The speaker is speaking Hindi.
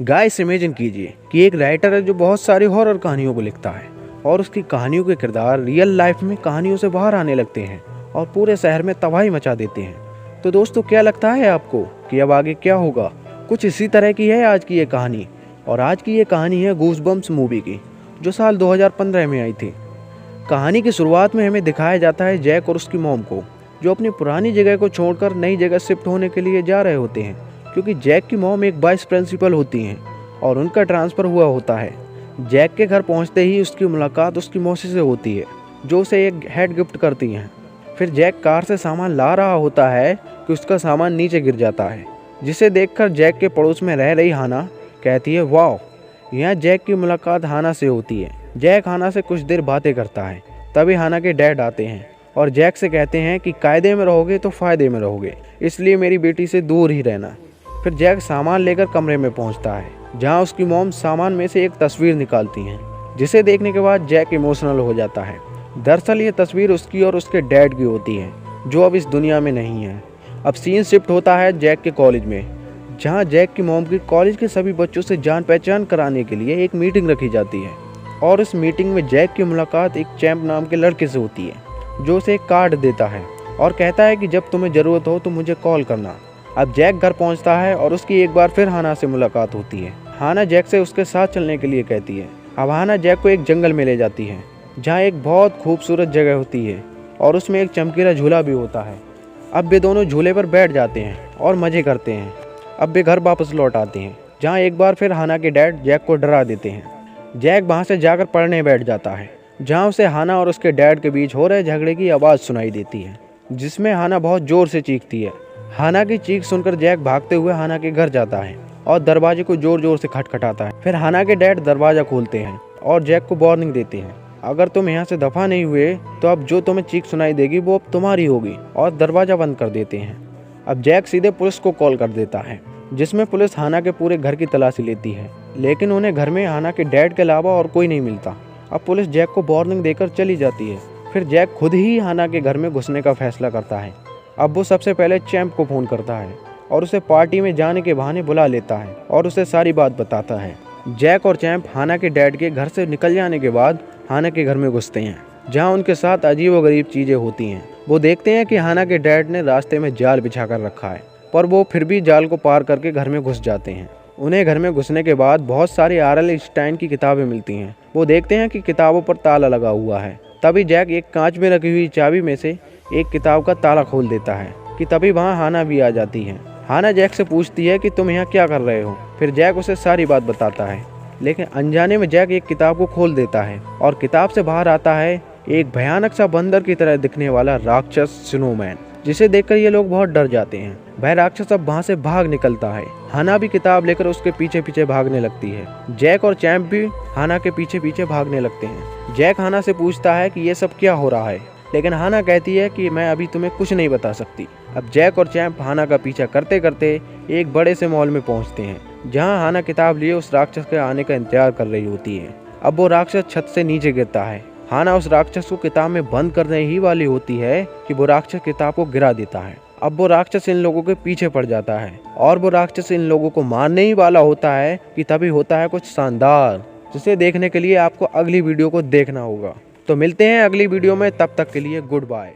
गाइस इमेजिन कीजिए कि एक राइटर है जो बहुत सारी हॉरर कहानियों को लिखता है और उसकी कहानियों के किरदार रियल लाइफ में कहानियों से बाहर आने लगते हैं और पूरे शहर में तबाही मचा देते हैं। तो दोस्तों, क्या लगता है आपको कि अब आगे क्या होगा? कुछ इसी तरह की है आज की ये कहानी। और आज की ये कहानी है गूज़बम्प्स मूवी की, जो साल 2015 में आई थी। कहानी की शुरुआत में हमें दिखाया जाता है जैक और उसकी मॉम को, जो अपनी पुरानी जगह को छोड़कर नई जगह शिफ्ट होने के लिए जा रहे होते हैं, क्योंकि जैक की मॉम एक वाइस प्रिंसिपल होती हैं और उनका ट्रांसफ़र हुआ होता है। जैक के घर पहुंचते ही उसकी मुलाकात उसकी मौसी से होती है, जो उसे एक हेड गिफ्ट करती हैं। फिर जैक कार से सामान ला रहा होता है कि उसका सामान नीचे गिर जाता है, जिसे देखकर जैक के पड़ोस में रह रही हाना कहती है, वाह। यहाँ जैक की मुलाकात हाना से होती है। जैक हाना से कुछ देर बातें करता है। तभी हाना के डैड आते हैं और जैक से कहते हैं कि कायदे में रहोगे तो फ़ायदे में रहोगे, इसलिए मेरी बेटी से दूर ही रहना। फिर जैक सामान लेकर कमरे में पहुंचता है, जहां उसकी मॉम सामान में से एक तस्वीर निकालती हैं, जिसे देखने के बाद जैक इमोशनल हो जाता है। दरअसल ये तस्वीर उसकी और उसके डैड की होती है, जो अब इस दुनिया में नहीं है। अब सीन शिफ्ट होता है जैक के कॉलेज में, जहां जैक की मॉम की कॉलेज के सभी बच्चों से जान पहचान कराने के लिए एक मीटिंग रखी जाती है। और इस मीटिंग में जैक की मुलाकात एक चैंप नाम के लड़के से होती है, जो उसे एक कार्ड देता है और कहता है कि जब तुम्हें ज़रूरत हो तो मुझे कॉल करना। अब जैक घर पहुंचता है और उसकी एक बार फिर हाना से मुलाकात होती है। हाना जैक से उसके साथ चलने के लिए कहती है। अब हाना जैक को एक जंगल में ले जाती है, जहां एक बहुत खूबसूरत जगह होती है और उसमें एक चमकीला झूला भी होता है। अब वे दोनों झूले पर बैठ जाते हैं और मज़े करते हैं। अब वे घर वापस लौट आते हैं, जहाँ एक बार फिर हाना के डैड जैक को डरा देते हैं। जैक वहाँ से जाकर पढ़ने बैठ जाता है, जहाँ उसे हाना और उसके डैड के बीच हो रहे झगड़े की आवाज़ सुनाई देती है, जिसमें हाना बहुत ज़ोर से चीखती है। हाना की चीख सुनकर जैक भागते हुए हाना के घर जाता है और दरवाजे को जोर जोर से खटखटाता है। फिर हाना के डैड दरवाज़ा खोलते हैं और जैक को वार्निंग देते हैं, अगर तुम यहाँ से दफ़ा नहीं हुए तो अब जो तुम्हें चीख सुनाई देगी वो अब तुम्हारी होगी, और दरवाज़ा बंद कर देते हैं। अब जैक सीधे पुलिस को कॉल कर देता है, जिसमें पुलिस हाना के पूरे घर की तलाशी लेती है, लेकिन उन्हें घर में हाना के डैड के अलावा और कोई नहीं मिलता। अब पुलिस जैक को वार्निंग देकर चली जाती है। फिर जैक खुद ही हाना के घर में घुसने का फैसला करता है। अब वो सबसे पहले चैंप को फ़ोन करता है और उसे पार्टी में जाने के बहाने बुला लेता है और उसे सारी बात बताता है। जैक और चैंप हाना के डैड के घर से निकल जाने के बाद हाना के घर में घुसते हैं, जहां उनके साथ अजीबोगरीब चीज़ें होती हैं। वो देखते हैं कि हाना के डैड ने रास्ते में जाल बिछा कर रखा है, पर वो फिर भी जाल को पार करके घर में घुस जाते हैं। उन्हें घर में घुसने के बाद बहुत सारी आर.एल. स्टाइन की किताबें मिलती हैं। वो देखते हैं कि किताबों पर ताला लगा हुआ है। तभी जैक एक कांच में रखी हुई चाबी में से एक किताब का ताला खोल देता है कि तभी वहाँ हाना भी आ जाती है। हाना जैक से पूछती है कि तुम यहाँ क्या कर रहे हो। फिर जैक उसे सारी बात बताता है, लेकिन अनजाने में जैक एक किताब को खोल देता है और किताब से बाहर आता है एक भयानक सा बंदर की तरह दिखने वाला राक्षस स्नोमैन, जिसे देखकर ये लोग बहुत डर जाते हैं। वह राक्षस अब वहाँ से भाग निकलता है। हाना भी किताब लेकर उसके पीछे पीछे भागने लगती है। जैक और चैंप भी हाना के पीछे पीछे भागने लगते हैं। जैक हाना से पूछता है कि ये सब क्या हो रहा है, लेकिन हाना कहती है कि मैं अभी तुम्हें कुछ नहीं बता सकती। अब जैक और चैंप हाना का पीछा करते करते एक बड़े से मॉल में पहुंचते हैं, जहां हाना किताब लिए उस राक्षस के आने का इंतजार कर रही होती है। अब वो राक्षस छत से नीचे गिरता है। हाना उस राक्षस को किताब में बंद करने ही वाली होती है कि वो राक्षस किताब को गिरा देता है। अब वो राक्षस इन लोगों के पीछे पड़ जाता है और वो राक्षस इन लोगों को मारने ही वाला होता है कि तभी होता है कुछ शानदार, जिसे देखने के लिए आपको अगली वीडियो को देखना होगा। तो मिलते हैं अगली वीडियो में, तब तक के लिए गुड बाय।